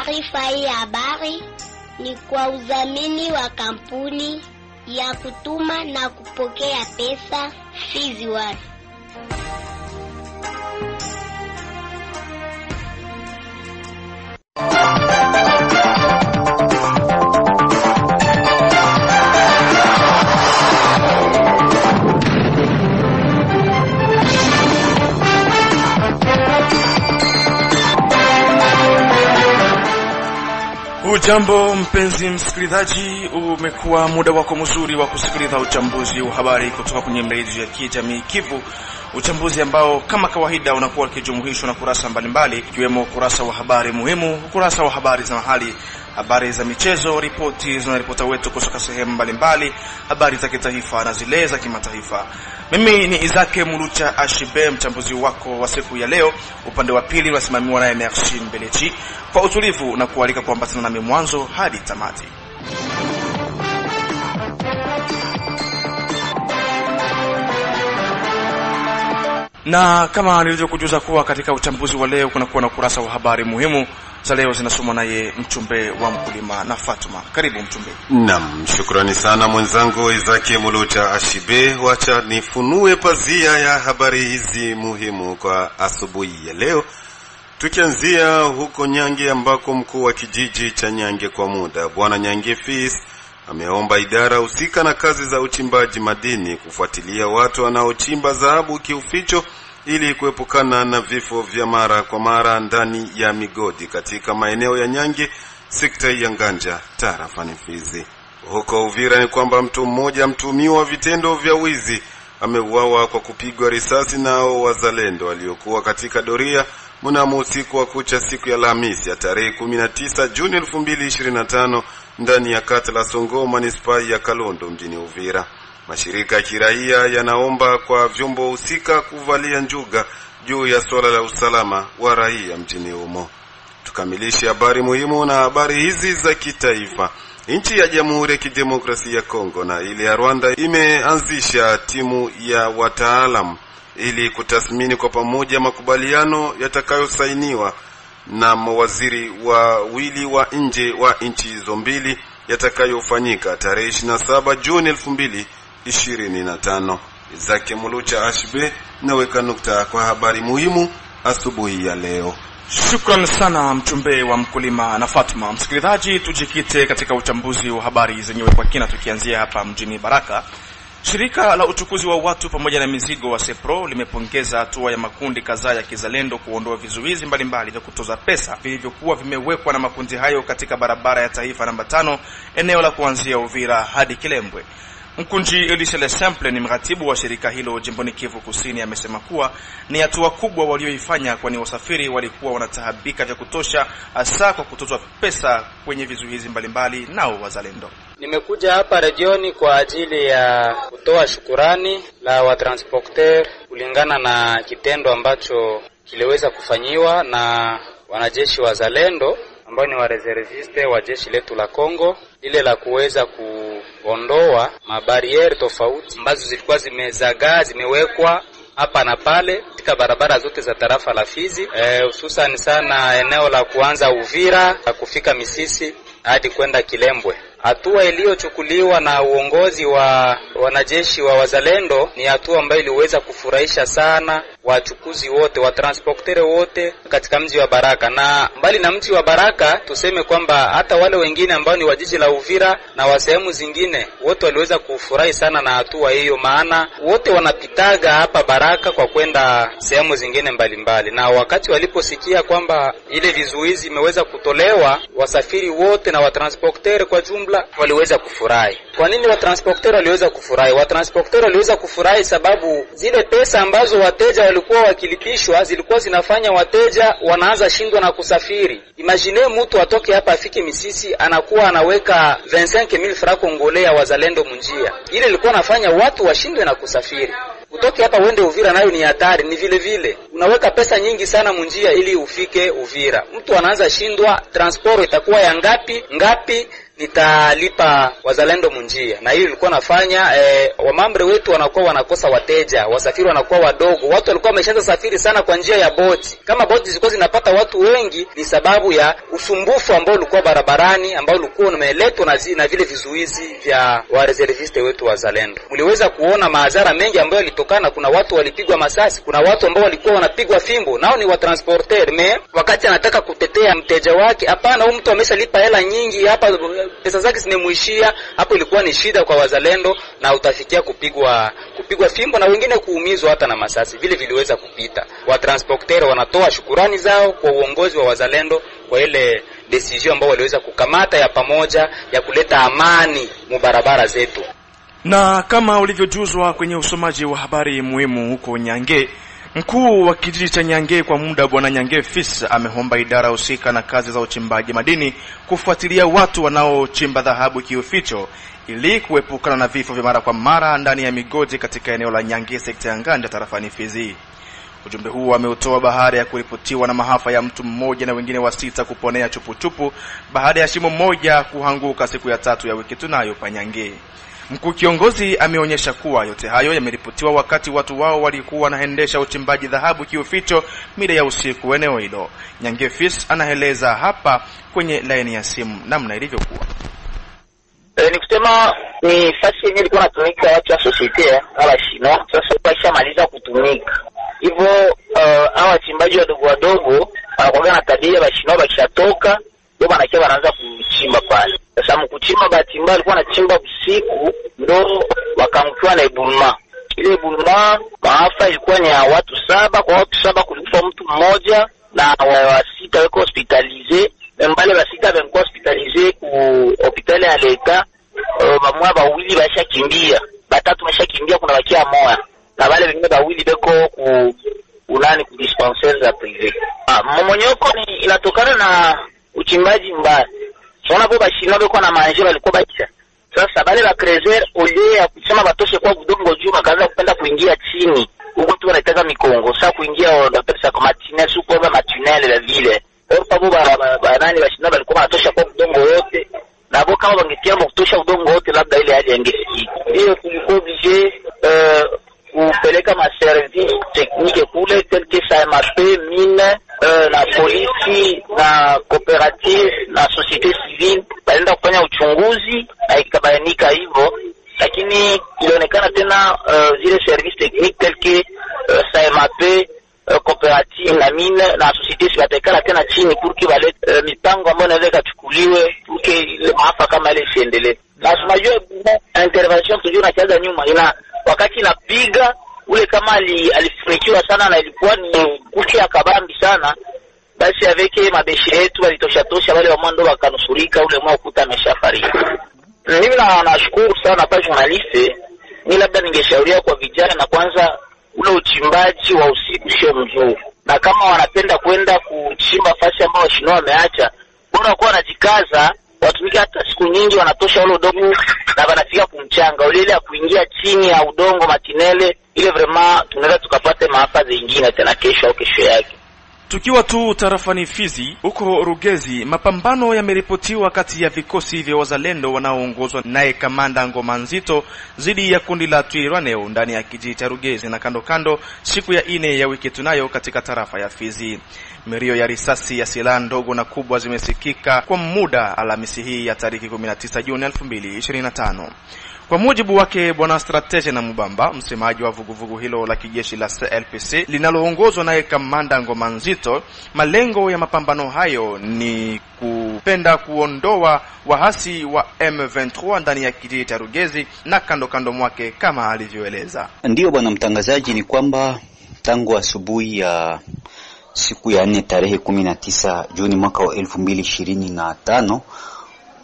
Taarifa hii ya habari ni kwa udhamini wa kampuni ya kutuma na kupokea pesa Fizi One. Ujambo mpenzi msikilizaji, umekuwa muda wako mzuri wa kusikiliza uchambuzi wa habari kutoka kwenye redio ya kijamii Kivu. Uchambuzi ambao kama kawaida unakuwa ukijumuishwa na kurasa mbalimbali, ikiwemo kurasa wa habari muhimu, kurasa wa habari za mahali, habari za michezo, ripoti za ripota wetu kutoka sehemu mbalimbali, habari za kitaifa na zile za kimataifa. Mimi ni Izake Mulucha Ashibe, mchambuzi wako wa siku ya leo. Upande wa pili unasimamiwa na Merci Mbelechi. Kwa utulivu na kualika kuambatana nami mwanzo hadi tamati. Na kama nilivyokujuza kuwa katika uchambuzi wa leo kuna kuwa na kurasa wa habari muhimu za leo, zinasomwa naye mchumbe wa mkulima na Fatuma. Karibu mchumbe. Naam, shukrani sana mwenzangu Izake Mulucha Ashibe. Wacha nifunue pazia ya habari hizi muhimu kwa asubuhi ya leo. Tukianzia huko Nyange ambako mkuu wa kijiji cha Nyange kwa muda Bwana Nyange Fils ameomba idara husika na kazi za uchimbaji madini kufuatilia watu wanaochimba dhahabu kiuficho ili kuepukana na vifo vya mara kwa mara ndani ya migodi katika maeneo ya Nyange, sekta ya Nganja, tarafani Fizi. Huko Uvira ni kwamba mtu mmoja mtuhumiwa vitendo vya wizi ameuawa kwa kupigwa risasi nao wazalendo waliokuwa katika doria mnamo usiku wa kucha siku ya Alhamisi ya tarehe 19 Juni 2025 ndani ya kata la Songo, manispaa ya Kalondo mjini Uvira. Mashirika ya kiraia yanaomba kwa vyombo husika kuvalia njuga juu ya swala la usalama wa raia mjini humo. Tukamilishe habari muhimu na habari hizi za kitaifa. Nchi ya Jamhuri ya Kidemokrasia ya Kongo na ile ya Rwanda imeanzisha timu ya wataalamu ili kutathmini kwa pamoja makubaliano yatakayosainiwa na mawaziri wawili wa nje wa nchi hizo mbili yatakayofanyika tarehe 27 Juni 2025. Izake Mulucha Ashbe naweka nukta kwa habari muhimu asubuhi ya leo. Shukran sana mchumbe wa mkulima na Fatuma. Msikilizaji, tujikite katika uchambuzi wa habari zenyewe kwa kina, tukianzia hapa mjini Baraka. Shirika la uchukuzi wa watu pamoja na mizigo wa Sepro limepongeza hatua ya makundi kadhaa ya kizalendo kuondoa vizuizi mbalimbali vya kutoza pesa vilivyokuwa vimewekwa na makundi hayo katika barabara ya taifa namba 5 eneo la kuanzia Uvira hadi Kilembwe. Mkunji Elisele Simple ni mratibu wa shirika hilo jimboni Kivu Kusini, amesema kuwa ni hatua kubwa walioifanya, kwani wasafiri walikuwa wanatahabika vya kutosha hasa kwa kutozwa pesa kwenye vizuizi mbalimbali nao wazalendo. Nimekuja hapa regioni kwa ajili ya kutoa shukurani la watransporter kulingana na kitendo ambacho kiliweza kufanyiwa na wanajeshi wazalendo ambao ni wa reserviste wa jeshi letu la Kongo, ile la kuweza kuondoa mabariere tofauti ambazo zilikuwa zimezagaa zimewekwa hapa na pale katika barabara zote za tarafa la Fizi, hususan sana eneo la kuanza Uvira kufika Misisi hadi kwenda Kilembwe. Hatua iliyochukuliwa na uongozi wa wanajeshi wa wazalendo ni hatua ambayo iliweza kufurahisha sana wachukuzi wote, watransportere wote katika mji wa Baraka. Na mbali na mji wa Baraka, tuseme kwamba hata wale wengine ambao ni wa jiji la Uvira na wa sehemu zingine, wote waliweza kufurahi sana na hatua hiyo, maana wote wanapitaga hapa Baraka kwa kwenda sehemu zingine mbalimbali. Na wakati waliposikia kwamba ile vizuizi imeweza kutolewa, wasafiri wote na watransportere kwa jumla waliweza kufurahi. Kwa nini watransportere waliweza kufurahi? Watransportere waliweza kufurahi sababu zile pesa ambazo wateja walikuwa wakilipishwa zilikuwa zinafanya wateja wanaanza shindwa na kusafiri. Imagine mtu atoke hapa afike Misisi anakuwa anaweka 25000 francs congolais wazalendo munjia. Ile ilikuwa nafanya watu washindwe na kusafiri. Utoke hapa uende Uvira nayo ni hatari, ni vile vile. Unaweka pesa nyingi sana munjia ili ufike Uvira. Mtu anaanza shindwa transport itakuwa ya ngapi nitalipa wazalendo munjia. Na hiyo ilikuwa nafanya wamambre wetu wanakuwa wanakosa wateja, wasafiri wanakuwa wadogo. Watu walikuwa wameshaanza safiri sana kwa njia ya boti. Kama boti zilikuwa zinapata watu wengi ni sababu ya usumbufu ambao ulikuwa barabarani, ambao ulikuwa umeletwa na vile vizuizi vya wa reserviste wetu wazalendo. Mliweza kuona madhara mengi ambayo yalitokana. Kuna watu walipigwa masasi, kuna watu ambao walikuwa wanapigwa fimbo, nao ni wa transporter. Wakati anataka kutetea mteja wake, hapana, huyu mtu ameshalipa hela nyingi, hapa pesa zake zimemuishia. Hapo ilikuwa ni shida kwa wazalendo, na utafikia kupigwa fimbo na wengine kuumizwa hata na masasi. Vile viliweza kupita. Wa transporter wanatoa shukurani zao kwa uongozi wa wazalendo kwa ile decision ambao waliweza kukamata ya pamoja ya kuleta amani mu barabara zetu. Na kama ulivyojuzwa kwenye usomaji wa habari muhimu huko Nyange, mkuu wa kijiji cha Nyange kwa muda Bwana Nyange Fils ameomba idara husika na kazi za uchimbaji madini kufuatilia watu wanaochimba dhahabu kiuficho ili kuepukana na vifo vya mara kwa mara ndani ya migodi katika eneo la Nyange sekta ya Nganja tarafani Fizi. Ujumbe huu ameutoa baada ya kuripotiwa na maafa ya mtu mmoja na wengine 6 kuponea chupuchupu baada ya shimo moja kuhanguka siku ya 3 ya wiki tunayo Panyange. Mkuu kiongozi ameonyesha kuwa yote hayo yameripotiwa wakati watu wao walikuwa wanaendesha uchimbaji dhahabu kiuficho mida ya usiku eneo hilo. Nyange Fils anaeleza hapa kwenye laini ya simu namna ilivyokuwa. Ni kusema ni fasi yenyewe ilikuwa inatumika watu wa societe hawa China. Sasa washamaliza kutumika. Hivyo hawa wachimbaji wadogo wanakuwa na tabia ya China, wakishatoka ndio wanakia wanaanza kuchimba pale. Sasa mkuchimba bahati mbaya alikuwa anachimba usiku, ndio wakamkiwa na Ebola. Ile Ebola maafa ilikuwa ni ya watu 7, kwa watu 7 kulikufa mtu mmoja na wa 6 wako hospitalize. Mbale wa 6 wako hospitalize ku hospitali ya Leta. Bamwa bawili bashakimbia, batatu bashakimbia, kuna bakia moja. Na wale wengine bawili beko ku dispensaire za privé. Mmonyoko ni inatokana na uchimbaji mbaya. Sona bo bashina beko na manje walikuwa bacha. Sasa bale ba creuser olie ya kusema batoshe kwa budongo juu bakaanza kupenda kuingia chini. Huko tu wanataka mikongo. Sasa kuingia na pesa kama chini suko kama tunnel la ville. Hapo bo nani bashina balikuwa wanatosha kwa budongo yote. Na bo kama wangetia kutosha udongo wote labda ile hali yangesikika. Hiyo tulikuwa obligé kupeleka ma service technique kule tel que SAMAP, mine na polisi na cooperative na societe civile baenda kufanya uchunguzi na ikabainika hivyo, lakini ilionekana tena zile service technique tel que SAMAP, cooperative na mine na societe civile batakana tena chini kurki wale mipango ambayo inaweza kuchukuliwe kurki ile maafa kama ile siendelee. Na tunajua intervention tujue na kiaza nyuma ina wakati napiga ule kama alifunikiwa sana na ilikuwa ni kuki ya kabambi sana, basi aveke mabeshi yetu walitosha wale wa mwando wakanusurika, ule mwa ukuta ameshafariki. Mimi nashukuru sana pa journaliste. Ni labda ningeshauria kwa vijana, na kwanza ule uchimbaji wa usiku sio mzuri, na kama wanapenda kwenda kuchimba fasi ambao washino wameacha, bora kwa wanajikaza watumike hata siku nyingi, wanatosha ule udongo na wanafika kumchanga ule ile ya kuingia chini ya udongo matinele ile, vraiment tunaweza tukapata maafa zingine tena kesho au kesho yake. Tukiwa tu tarafani Fizi, huko Rugezi, mapambano yameripotiwa kati ya vikosi vya wazalendo wanaoongozwa naye kamanda Ngoma Nzito zidi ya kundi la Twirwaneho ndani ya kijiji cha Rugezi na kando siku ya 4 ya wiki tunayo katika tarafa ya Fizi. Milio ya risasi ya silaha ndogo na kubwa zimesikika kwa muda Alhamisi hii ya tariki 19 Juni 2025. Kwa mujibu wake Bwana Stratege na Mubamba, msemaji wa vuguvugu hilo la kijeshi la CLPC linaloongozwa naye kamanda Ngoma Nzito, malengo ya mapambano hayo ni kupenda kuondoa wahasi wa M23 ndani ya kijiji cha Rugezi na kando mwake kama alivyoeleza. Ndio bwana mtangazaji, ni kwamba tangu asubuhi ya siku ya 4 tarehe 19 Juni mwaka wa 2025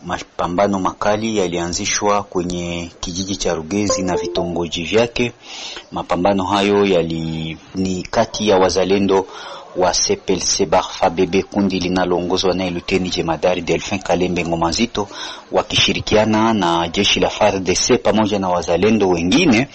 mapambano makali yalianzishwa kwenye kijiji cha Rugezi na vitongoji vyake. Mapambano hayo ni kati ya wazalendo wa CPLC Barfa Bebe, kundi linaloongozwa na Luteni Jemadari Delphin Kalembe Ngoma Nzito, wakishirikiana na jeshi la FARDC pamoja na wazalendo wengine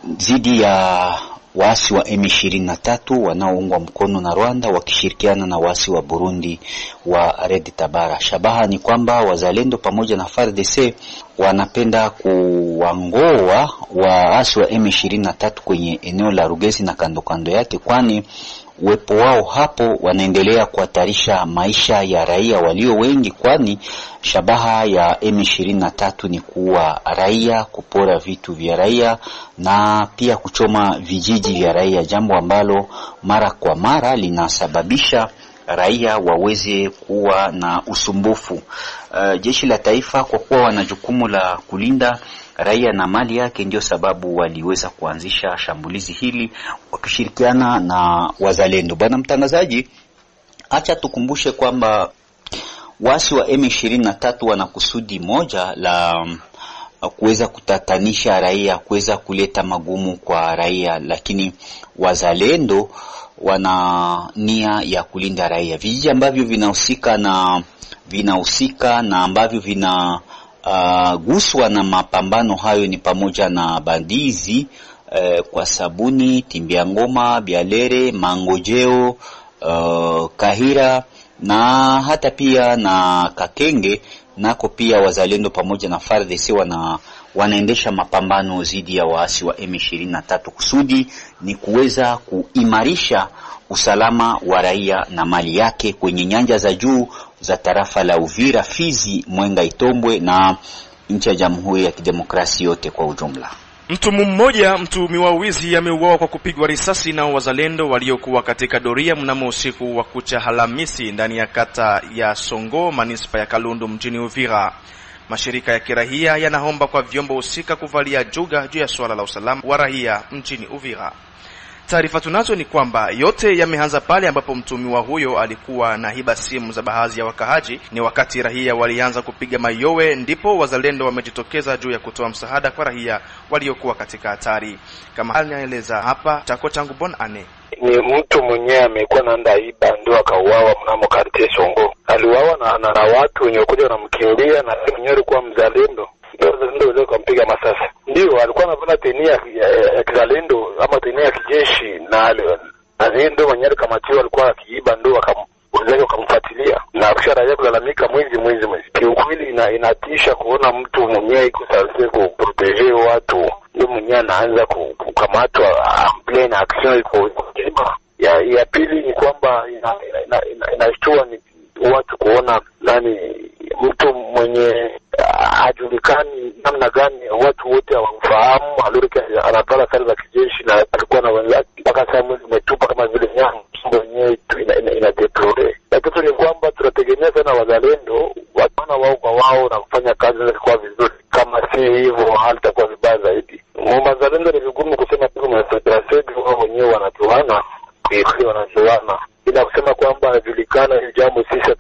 dhidi ya waasi wa M23 wanaoungwa mkono na Rwanda wakishirikiana na waasi wa Burundi wa Red Tabara. Shabaha ni kwamba wazalendo pamoja na FARDC wanapenda kuwangoa waasi wa M23 kwenye eneo la Rugezi na kando kando yake, kwani uwepo wao hapo wanaendelea kuhatarisha maisha ya raia walio wengi, kwani shabaha ya M23 ni kuua raia, kupora vitu vya raia na pia kuchoma vijiji vya raia, jambo ambalo mara kwa mara linasababisha raia waweze kuwa na usumbufu. Jeshi la taifa kwa kuwa wana jukumu la kulinda raia na mali yake, ndio sababu waliweza kuanzisha shambulizi hili wakishirikiana na wazalendo. Bwana mtangazaji, acha tukumbushe kwamba wasi wa M23 wana kusudi moja la kuweza kutatanisha raia, kuweza kuleta magumu kwa raia, lakini wazalendo wana nia ya kulinda raia. Vijiji ambavyo vinahusika na ambavyo guswa na mapambano hayo ni pamoja na Bandizi, kwa Sabuni, Timbiangoma, Bialere, Mangojeo, Kahira na hata pia na Kakenge. Nako pia wazalendo pamoja na FARDC wanaendesha mapambano dhidi ya waasi wa M23. Kusudi ni kuweza kuimarisha usalama wa raia na mali yake kwenye nyanja za juu za tarafa la Uvira, Fizi, Mwenga, Itombwe na nchi ya Jamhuri ya Kidemokrasia yote kwa ujumla. Mtu mmoja mtuhumiwa wizi ameuawa kwa kupigwa risasi na wazalendo waliokuwa katika doria mnamo usiku wa kucha Alhamisi ndani ya kata ya Songo, manispa ya Kalundu mjini Uvira. Mashirika ya kirahia yanaomba kwa vyombo husika kuvalia juga juu ya swala la usalama wa raia mjini Uvira. Taarifa tunazo ni kwamba yote yameanza pale ambapo mtuhumiwa huyo alikuwa na hiba simu za baadhi ya wakahaji. Ni wakati raia walianza kupiga mayowe ndipo wazalendo wamejitokeza juu ya kutoa msaada kwa raia waliokuwa katika hatari. Kama anaeleza hapa Chako Changu Bon Ane, ni mtu mwenyewe amekuwa na ndaiba ndio akauawa mnamo kartie Songo. Aliuawa na watu wenye kuja wanamkimbia, na mwenyewe alikuwa mzalendo. Ndio wale kumpiga masasi. Ndio alikuwa anavaa tenia ya kizalendo ama tenia ya kijeshi, na ndio mwenyewe alikamatiwa, alikuwa akiiba, ndio wakamfuatilia na kisha raia kulalamika mwezi. Kiukweli inatisha kuona mtu mwenyewe kusaidia kuprotege watu, ndio mwenyewe anaanza kukamatwa ample na action iko kima. Ya pili ni kwamba inashtua ni watu kuona mtu mwenye hajulikani namna gani, watu wote hawamfahamu, alirika anapala sare za kijeshi na alikuwa na wenzake mpaka sasa mwezi umetupa kama vile nyama mwenyewe ina deplore. Lakini ni kwamba tunategemea sana wazalendo wana wao kwa wao na kufanya kazi kwa vizuri, kama si hivyo hali itakuwa vibaya zaidi. Wazalendo ni vigumu kusema tu mnasetrasedi wao wenyewe wanajuana, bila kusema kwamba anajulikana. Hili jambo sisi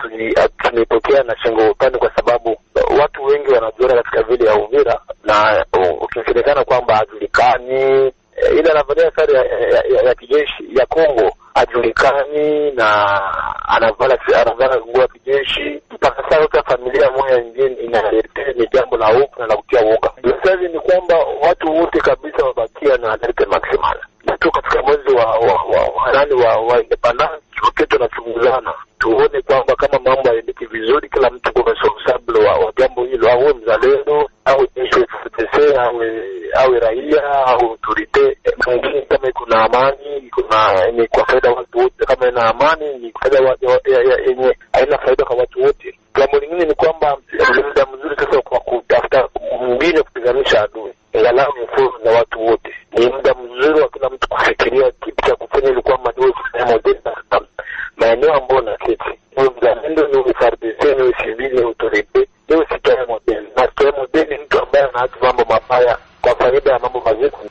tumepokea na shingo upande, kwa sababu watu wengi wanajiona katika vile ya Uvira, na ukisemekana kwamba hajulikani, ila anavalia sare ya kijeshi ya Kongo hajulikani na anavala nguo ya kijeshi, mpaka sasa familia moja nyingine inaleta ni jambo la hofu na la kutia woga. Sasa ni kwamba watu wote kabisa wabakia na alerte maximal. Tu katika mwezi wa independence wote tunachunguzana, tuone kwamba kama mambo yaendeke vizuri, kila mtu kwa responsible wa jambo hilo, au mzalendo au jeshi au raia au autorite mwingine. Kama kuna amani, ni kwa faida watu wote. Kama ina amani, ni faida yenye haina faida kwa watu wote. Jambo lingine ni kwamba ni muda mzuri sasa kwa kutafuta mbinu kupiganisha adui, angalau mfumo na watu wote. Ni muda mzuri wa kila mtu kufikiria kitu cha kufanya, ili kwamba ndio model na maeneo ambayo na kiti mzalendo ni FARDC ni civil autorite ndio sitaye model, na sitaye model ni mtu ambaye anaacha mambo mabaya kwa faida ya mambo mazuri.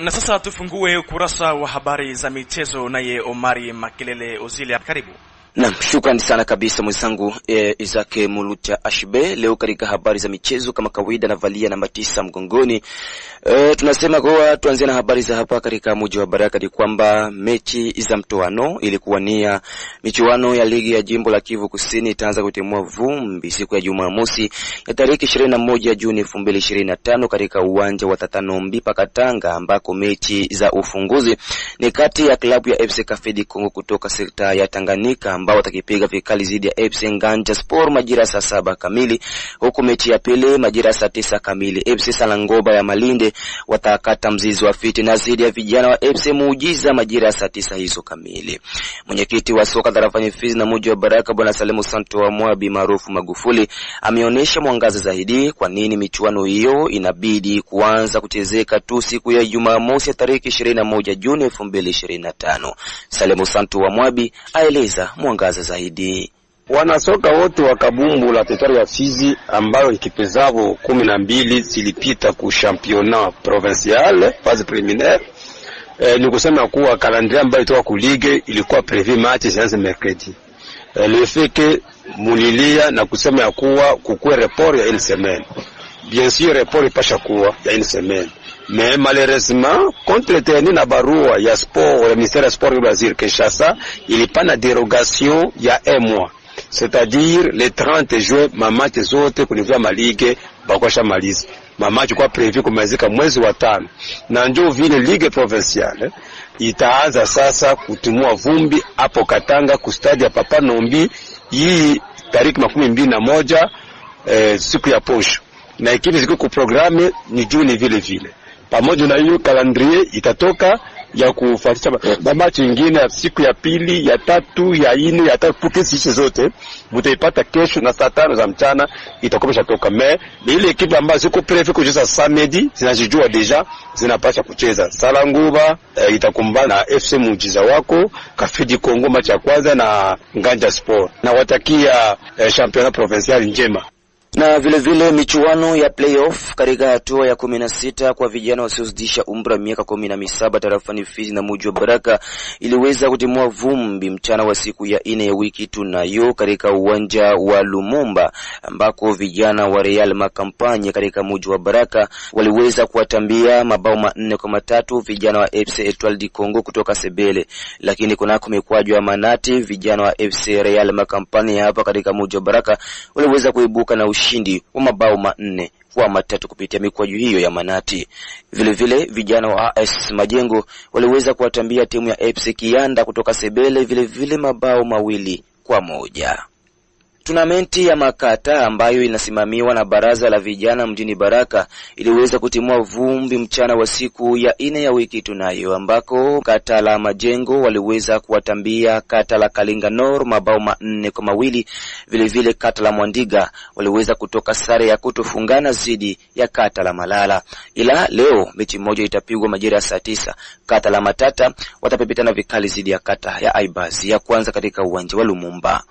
Na sasa tufungue ukurasa wa habari za michezo, naye Omari Makelele Ozile, karibu. Naam, shukrani sana kabisa mwenzangu Izake Mulucha Ashibe. Leo katika habari za michezo kama kawaida na valia namba 9 mgongoni. Tunasema kwa tuanzie na habari za hapa katika mji wa Baraka ni kwamba mechi za mtoano ilikuwa nia michuano ya ligi ya jimbo la Kivu Kusini itaanza kutimua vumbi siku ya Jumamosi ya tarehe 21 Juni 2025 katika uwanja wa Tatanombi Pakatanga, ambako mechi za ufunguzi ni kati ya klabu ya FC Kafedi Kongo kutoka sekta ya Tanganyika ambao watakipiga vikali zidi ya FC Nganja Sport majira saa 7 kamili, huku mechi ya pili majira saa 9 kamili FC Salangoba ya Malinde watakata mzizi wa fiti na zidi ya vijana wa FC Muujiza majira saa 9 hizo kamili. Mwenyekiti wa soka tarafani Fizi na mji wa Baraka Bwana Salemu Santo wa Mwabi maarufu Magufuli ameonyesha mwangaza zaidi kwa nini michuano hiyo inabidi kuanza kuchezeka tu siku ya Jumamosi tarehe 21 Juni 2025. Salemu Santo wa Mwabi aeleza mwangaza zaidi. Wanasoka wote wa Kabumbu la Tetari ya Fizi ambayo ikipezavo 12 zilipita ku championnat provincial phase préliminaire. Ni kusema kuwa calendrier ambayo itoka ku ligue ilikuwa prévu match zianze mercredi. Le fait que mulilia na kusema ya kuwa kukue report ya une semaine. Bien sûr report ipasha kuwa ya une semaine. Mais malheureusement, contre tenu na barua ya sport, le ministère du sport du Brésil, Kinshasa, il n'y a pas de dérogation il y a un mois. C'est-à-dire, le 30 juin, ma match zote kunivua maligue, bakosha malizi. Ma match kwa prévu kumalizika mwezi wa 5. Na njoo vile ligue provinciale, itaanza sasa kutimua vumbi, hapo Katanga, kustadi ya Papa Nombi, hii tariki 21, siku ya posho. Na ekipi ziku kuprograme ni Juni vile vile. Pamoja na hiyo calendrier itatoka ya kufuatisha machi nyingine ya siku ya pili, ya 3, ya 4, ya 5 pukesi zote mtaipata kesho na saa 5 za mchana itakomesha toka. Mais ile ekipe ambazo ziko prévu kucheza samedi zinajijua deja zinapasha kucheza. Salanguba itakumbana na FC Muujiza wako Kafedi Kongo machi ya kwanza na Nganja Sport. Na watakia championnat provincial njema. Na vile vile michuano ya playoff katika hatua ya 16 kwa vijana wasiozidisha umri wa miaka 17 tarafani Fizi na mji wa Baraka iliweza kutimua vumbi mchana wa siku ya 4 ya wiki tunayo katika uwanja wa Lumumba, ambako vijana wa Real Makampanye katika mji wa Baraka waliweza kuwatambia mabao 4-3 vijana wa FC Etoile du Congo kutoka Sebele. Lakini kunako mikwaju ya manati vijana wa FC Real Makampanye hapa katika mji wa Baraka waliweza kuibuka na ushindi wa mabao 4-3 kupitia mikwaju hiyo ya manati. Vile vile vijana wa AS Majengo waliweza kuwatambia timu ya FC Kianda kutoka Sebele vile vile mabao 2-1. Tunamenti ya makata ambayo inasimamiwa na baraza la vijana mjini Baraka iliweza kutimua vumbi mchana wa siku ya 4 ya wiki tunayo, ambako kata la Majengo waliweza kuwatambia kata la Kalinga Nord mabao 4-2. Vile vile kata la Mwandiga waliweza kutoka sare ya kutofungana zidi ya kata la Malala. Ila leo mechi moja itapigwa majira ya saa 9. Kata la Matata watapepetana vikali zidi ya kata ya Aibazi ya kwanza katika uwanja wa Lumumba.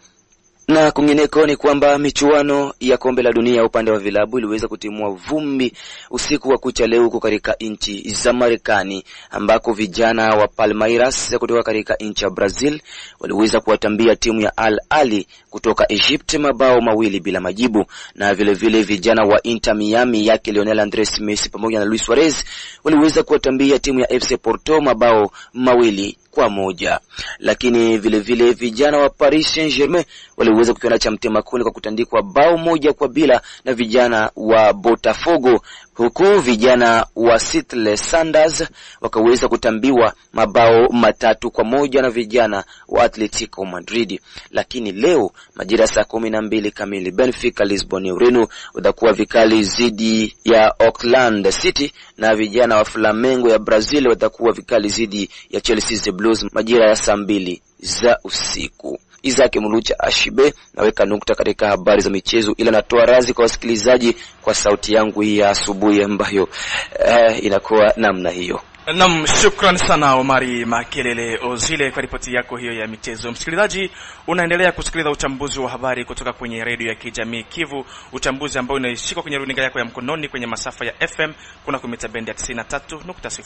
Na kungineko ni kwamba michuano ya kombe la dunia upande wa vilabu iliweza kutimua vumbi usiku wa kucha leo huko katika nchi za Marekani, ambako vijana wa Palmeiras kutoka katika nchi ya Brazil waliweza kuwatambia timu ya Al Ahly kutoka Egypt mabao 2 bila majibu. Na vile vile vijana wa Inter Miami yake Lionel Andres Messi pamoja na Luis Suarez waliweza kuwatambia timu ya FC Porto mabao 2-1. Lakini vile vile vijana wa Paris Saint-Germain waliweza kukiona cha mtema kuni kwa kutandikwa bao 1-0 na vijana wa Botafogo, huku vijana wa Seattle Sanders wakaweza kutambiwa mabao 3-1 na vijana wa Atletico Madrid. Lakini leo majira saa 12 kamili Benfica Lisbon Ureno watakuwa vikali zidi ya Auckland City, na vijana wa Flamengo ya Brazil watakuwa vikali zidi ya Chelsea The Blues majira ya saa 2 za usiku. Izake Mulucha Ashibe naweka nukta katika habari za michezo, ila natoa razi kwa wasikilizaji kwa sauti yangu hii ya asubuhi ambayo inakuwa namna hiyo. Naam, shukran sana Omari Makelele Ozile kwa ripoti yako hiyo ya michezo. Msikilizaji, unaendelea kusikiliza uchambuzi wa habari kutoka kwenye redio ya kijamii Kivu, uchambuzi ambao unaishika kwenye runinga yako ya mkononi kwenye masafa ya FM kuna kumita bendi ya 93.0.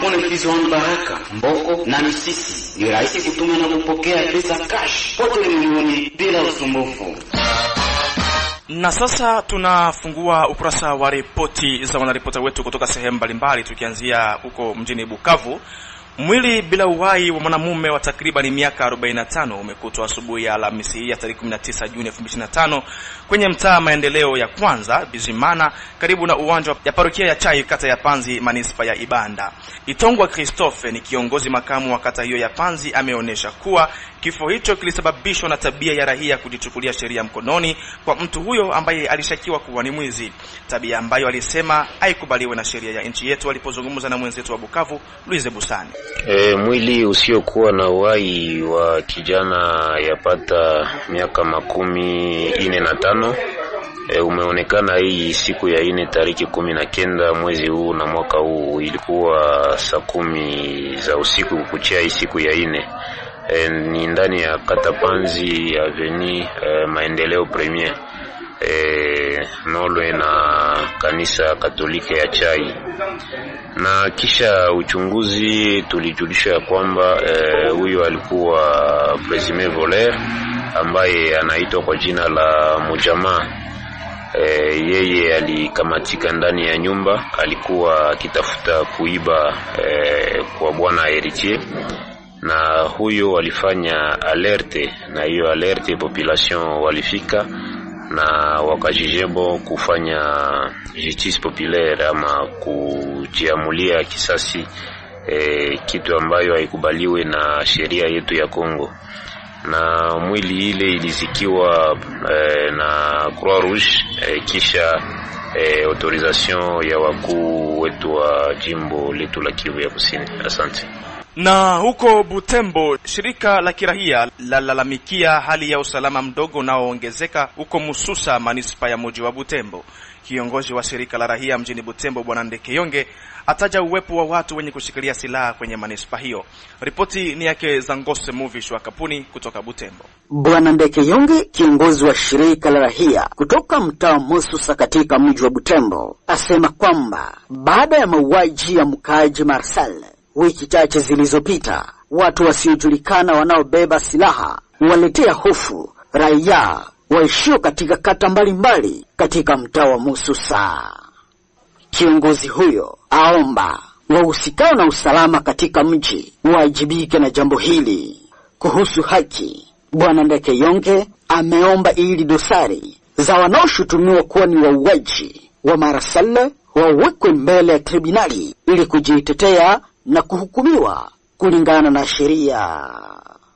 Mapone Fizi wa Baraka, Mboko na Misisi. Ni rahisi kutuma na kupokea pesa cash pote ulimwenguni bila usumbufu. Na sasa tunafungua ukurasa wa ripoti za wanaripota wetu kutoka sehemu mbalimbali, tukianzia huko mjini Bukavu. Mwili bila uhai wa mwanamume wa takriban miaka 45 umekutwa asubuhi ya Alhamisi ya tarehe 19 Juni 2025 kwenye mtaa Maendeleo ya Kwanza Bizimana, karibu na uwanja ya parokia ya Chai, kata ya Panzi, manispa ya Ibanda. Itongwa Christophe ni kiongozi makamu wa kata hiyo ya Panzi, ameonyesha kuwa kifo hicho kilisababishwa na tabia ya raia kujichukulia sheria mkononi kwa mtu huyo ambaye alishakiwa kuwa ni mwizi, tabia ambayo alisema haikubaliwe na sheria ya nchi yetu. Alipozungumza na mwenzetu wa Bukavu Louise Busani. Mwili usiokuwa na uhai wa kijana yapata miaka 45 umeonekana hii siku ya 4 tariki 19 mwezi huu na mwaka huu. Ilikuwa saa 10 za usiku kuchia hii siku ya 4. Ni ndani ya kata Panzi Avenue Maendeleo Premier, nolwe na kanisa Katolika ya Chai. Na kisha uchunguzi tulijulisha kwamba huyo alikuwa presumé voleur ambaye anaitwa kwa jina la Mujamaa. Yeye alikamatika ndani ya nyumba, alikuwa akitafuta kuiba kwa bwana Heritier, na huyo walifanya alerte, na hiyo alerte population walifika na wakajijebo kufanya justice populaire ama kujiamulia kisasi, kitu ambayo haikubaliwe na sheria yetu ya Kongo. Na mwili ile ilizikiwa na Croix Rouge kisha autorisation ya wakuu wetu wa jimbo letu la Kivu ya Kusini. Asante. Na huko Butembo, shirika la kirahia lalalamikia hali ya usalama mdogo unaoongezeka huko Mususa, manispa ya mji wa Butembo. Kiongozi wa shirika la rahia mjini Butembo Bwana Ndekeyonge ataja uwepo wa watu wenye kushikilia silaha kwenye manispa hiyo. Ripoti ni yake Zangose Movish wa Kapuni kutoka Butembo. Bwana Ndekeyonge, kiongozi wa shirika la rahia kutoka mtaa Mususa katika mji wa Butembo, asema kwamba baada ya mauaji ya mkaaji Marcel wiki chache zilizopita, watu wasiojulikana wanaobeba silaha waletea hofu raia waishio katika kata mbalimbali katika mtaa wa Mususa. Kiongozi huyo aomba wahusikao na usalama katika mji waajibike na jambo hili. Kuhusu haki, Bwana Ndekeyonge ameomba ili dosari za wanaoshutumiwa kuwa ni wauaji wa Marcel wawekwe mbele ya tribunali ili kujitetea na kuhukumiwa kulingana na sheria.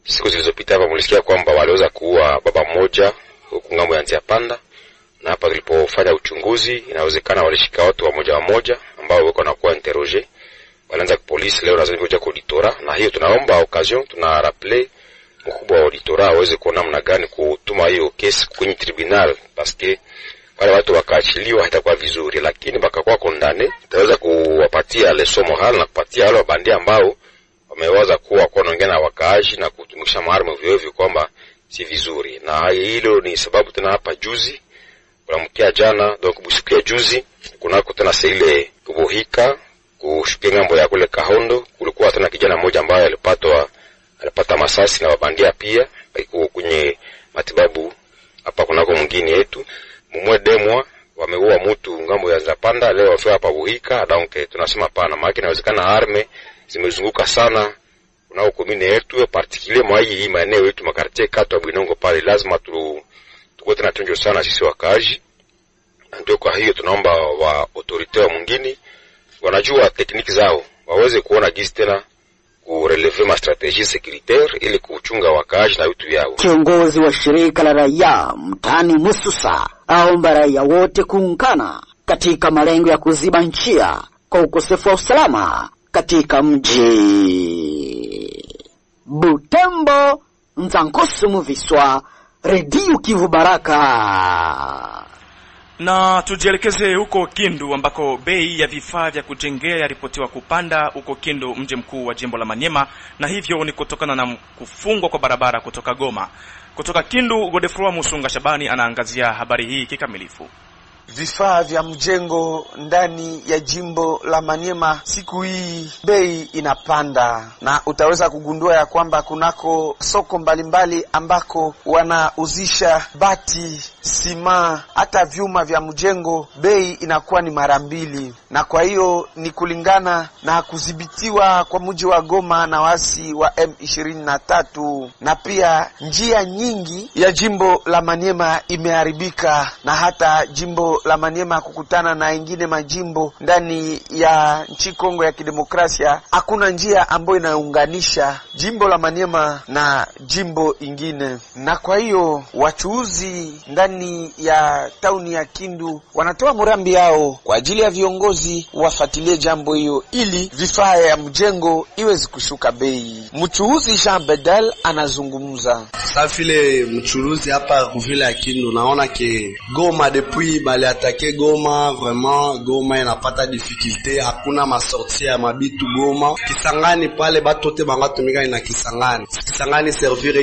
Siku zilizopita hapa mlisikia kwamba waliweza kuua baba mmoja huko ngambo ya Nziapanda, na hapa tulipofanya uchunguzi inawezekana walishika watu wa moja ambao wako na kuwa interroger. Wanaanza polisi leo lazima kuja kuditora, na hiyo tunaomba occasion tuna rappeler mkubwa wa auditora aweze kuona namna gani kutuma hiyo kesi kwenye tribunal, paske wale watu wakaachiliwa haitakuwa vizuri, lakini bakakuwa kondane tutaweza kuwapatia lesomo moral na kupatia wale wabandia ambao wameweza kuwa wanaongea na wakaaji na kutumikisha maarmu vyovyo kwamba si vizuri. Na hilo ni sababu tena hapa juzi kulamkia jana donc busikia juzi kuna tena ile kubohika kushukia ngambo ya kule Kahondo, kulikuwa tena kijana mmoja ambaye alipata masasi na wabandia pia, alikuwa kwenye matibabu hapa kunako mwingine yetu. Mumwedemwa wameua mtu ngambo ya Zapanda, leo wafika hapa Buhika. Donc tunasema pana maana inawezekana arme zimezunguka sana kunao komine yetu, particulièrement hii maeneo yetu makartie Kato Bwinongo pale, lazima tuko tena tunjo sana sisi wakaaji. Ndio kwa hiyo tunaomba wa autorite wa mwingine wanajua tekniki zao waweze kuona gizi tena kureleve ma strategie sécuritaire ili kuchunga wakaaji na vitu yao. Kiongozi wa shirika la raia mtaani Mususa aomba raia wote kuungana katika malengo ya kuziba njia kwa ukosefu wa usalama katika mji. Butembo, Nzankosu Muviswa, Radio Kivu Baraka. Na tujielekeze huko Kindu ambako bei ya vifaa vya kujengea yaripotiwa kupanda huko Kindu, mji mkuu wa jimbo la Maniema, na hivyo ni kutokana na kufungwa kwa barabara kutoka Goma. Kutoka Kindu, Godefroid Musunga Shabani anaangazia habari hii kikamilifu. vifaa vya mjengo ndani ya jimbo la Maniema, siku hii bei inapanda, na utaweza kugundua ya kwamba kunako soko mbalimbali ambako wanauzisha bati, sima, hata vyuma vya mjengo, bei inakuwa ni mara mbili. Na kwa hiyo ni kulingana na kudhibitiwa kwa mji wa Goma na wasi wa M23, na pia njia nyingi ya jimbo la Maniema imeharibika, na hata jimbo la Maniema kukutana na ingine majimbo ndani ya nchi Kongo ya Kidemokrasia, hakuna njia ambayo inaunganisha jimbo la Maniema na jimbo ingine. Na kwa hiyo wachuuzi ndani ya tauni ya Kindu wanatoa murambi yao kwa ajili ya viongozi wafuatilie jambo hiyo ili vifaa ya mjengo iweze kushuka bei. Mchuuzi Jean Bedel anazungumza. Sasa vile mchuruzi hapa kuvile ya Kindu, naona ke Goma depuis bale atake Goma, vraiment Goma inapata difficulté, hakuna masorti ya mabitu Goma. Kisangani pale batote bangatumika ina Kisangani. Kisangani servir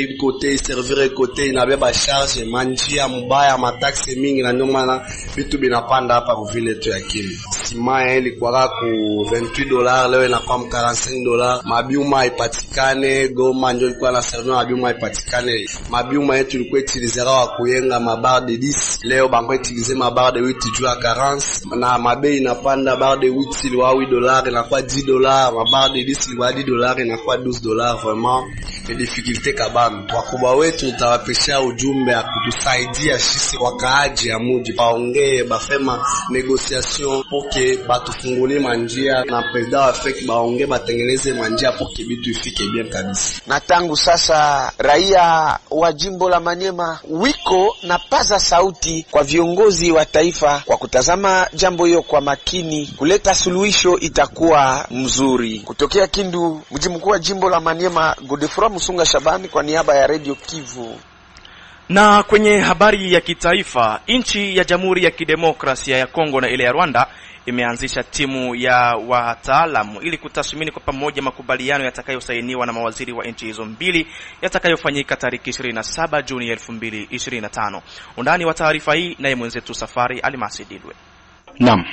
côté inabeba charge manjia mbaya, mataksi mingi, na ndio maana vitu binapanda hapa kuvile tu ya Kindu. Sima ilikuwa ku $28 leo inakuwa $45. Mabiuma haipatikane Goma, ndio ilikuwa na servir mabiuma haipatikane. Mabiuma yetu ilikuwa itilizera wa kuyenga mabar de 10, leo bango itilize mabar de 8 juu ya 40, na mabei inapanda. Bar de 8 ilikuwa $8 inakuwa $10, mabar de 10 ilikuwa $10 inakuwa $12. Vraiment ni difficulté kabambi. Wakubwa wetu tutawapesha ujumbe ya kutusaidia sisi wakaaji ya mji, baongee bafema negotiation poke batufungulie manjia, na president wa FEC baongee batengeneze manjia poke bitu ifike bien kabisa. Na tangu sasa raia wa jimbo la Maniema wiko na paza sauti kwa viongozi wa taifa kwa kutazama jambo hiyo kwa makini, kuleta suluhisho itakuwa mzuri. Kutokea Kindu, mji mkuu wa jimbo la Maniema, Godefroid Musunga Shabani kwa niaba ya Radio Kivu. Na kwenye habari ya kitaifa, nchi ya Jamhuri ya Kidemokrasia ya Kongo na ile ya Rwanda imeanzisha timu ya wataalamu ili kutathmini kwa pamoja makubaliano yatakayosainiwa na mawaziri wa nchi hizo mbili yatakayofanyika tarehe 27 Juni 2025. Undani wa taarifa hii naye mwenzetu Safari Alimasi Dilwe. Naam.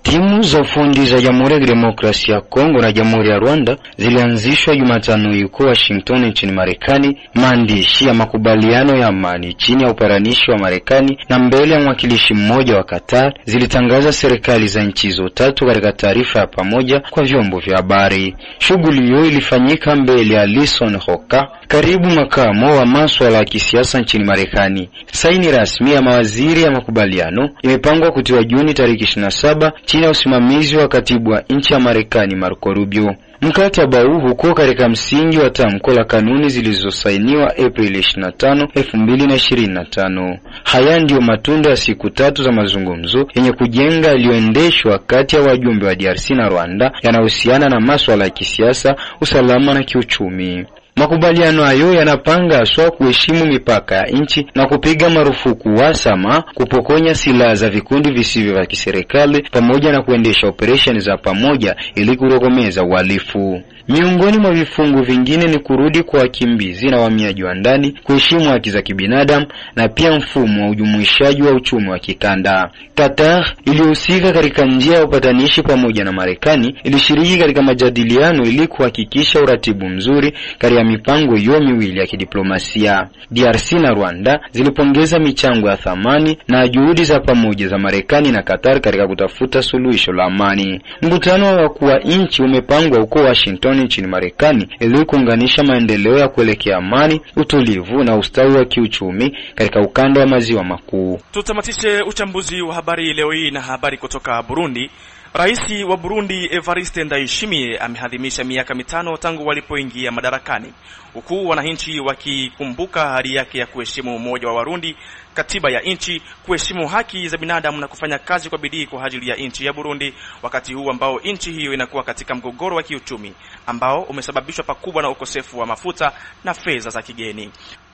Timu za ufundi za Jamhuri ya Kidemokrasia ya Kongo na Jamhuri ya Rwanda zilianzishwa Jumatano huko Washington nchini Marekani, maandishi ya makubaliano ya amani chini ya uparanishi wa Marekani na mbele ya mwakilishi mmoja wa Qatar, zilitangaza serikali za nchi hizo tatu katika taarifa ya pamoja kwa vyombo vya habari. Shughuli hiyo ilifanyika mbele ya Alison Hoka, karibu makamo wa masuala ya kisiasa nchini Marekani. Saini rasmi ya mawaziri ya makubaliano imepangwa kutiwa Juni tarehe 27 chini ya usimamizi wa katibu wa nchi ya Marekani Marco Rubio. Mkataba huu huko katika msingi wa tamko la kanuni zilizosainiwa Aprili 25, 2025. Haya ndio matunda ya siku tatu za mazungumzo yenye kujenga yaliyoendeshwa kati ya wajumbe wa DRC na Rwanda yanayohusiana na masuala ya kisiasa, usalama na kiuchumi. Makubaliano hayo yanapanga haswa kuheshimu mipaka ya nchi na kupiga marufuku uhasama, kupokonya silaha za vikundi visivyo vya kiserikali, pamoja na kuendesha operesheni za pamoja ili kutokomeza uhalifu. Miongoni mwa vifungu vingine ni kurudi kwa wakimbizi na wahamiaji wa ndani, kuheshimu haki za kibinadamu na pia mfumo wa ujumuishaji wa uchumi wa kikanda. Qatar ilihusika katika njia ya upatanishi pamoja na Marekani ilishiriki katika majadiliano ili kuhakikisha uratibu mzuri katika mipango hiyo miwili ya kidiplomasia. DRC na Rwanda zilipongeza michango ya thamani na juhudi za pamoja za Marekani na Qatar katika kutafuta suluhisho la amani. Mkutano wa wakuu wa nchi umepangwa huko Washington nchini Marekani ili kuunganisha maendeleo ya kuelekea amani, utulivu na ustawi wa kiuchumi katika ukanda wa maziwa makuu. Tutamatishe uchambuzi wa habari leo hii na habari kutoka Burundi. Rais wa Burundi Evariste Ndayishimiye ameadhimisha miaka 5 tangu walipoingia madarakani, huku wananchi wakikumbuka ahadi yake ya kuheshimu umoja wa Warundi, katiba ya nchi, kuheshimu haki za binadamu na kufanya kazi kwa bidii kwa ajili ya nchi ya Burundi, wakati huu ambao nchi hiyo inakuwa katika mgogoro wa kiuchumi ambao umesababishwa pakubwa na ukosefu wa mafuta na fedha za kigeni.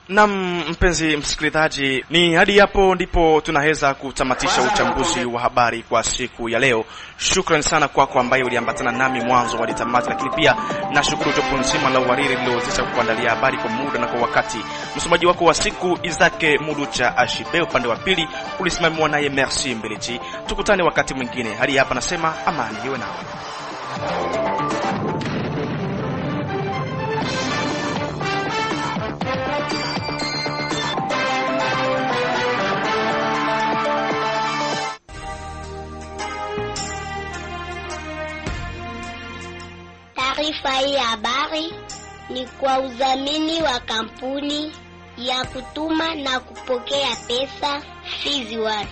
Naam, mpenzi msikilizaji, ni hadi hapo ndipo tunaweza kutamatisha uchambuzi wa habari kwa siku ya leo. Shukrani sana kwako ambaye uliambatana nami mwanzo hadi tamati, lakini pia nashukuru jopo nzima la uhariri lililowezesha kukuandalia habari kwa muda na kwa wakati. Msomaji wako wa siku Izake Mulucha Ashibe, upande wa pili ulisimamiwa naye Merci Mbeleji. Tukutane wakati mwingine. Hadi hapa nasema amani iwe nawe. Taarifa hii ya habari ni kwa udhamini wa kampuni ya kutuma na kupokea pesa Fizi One.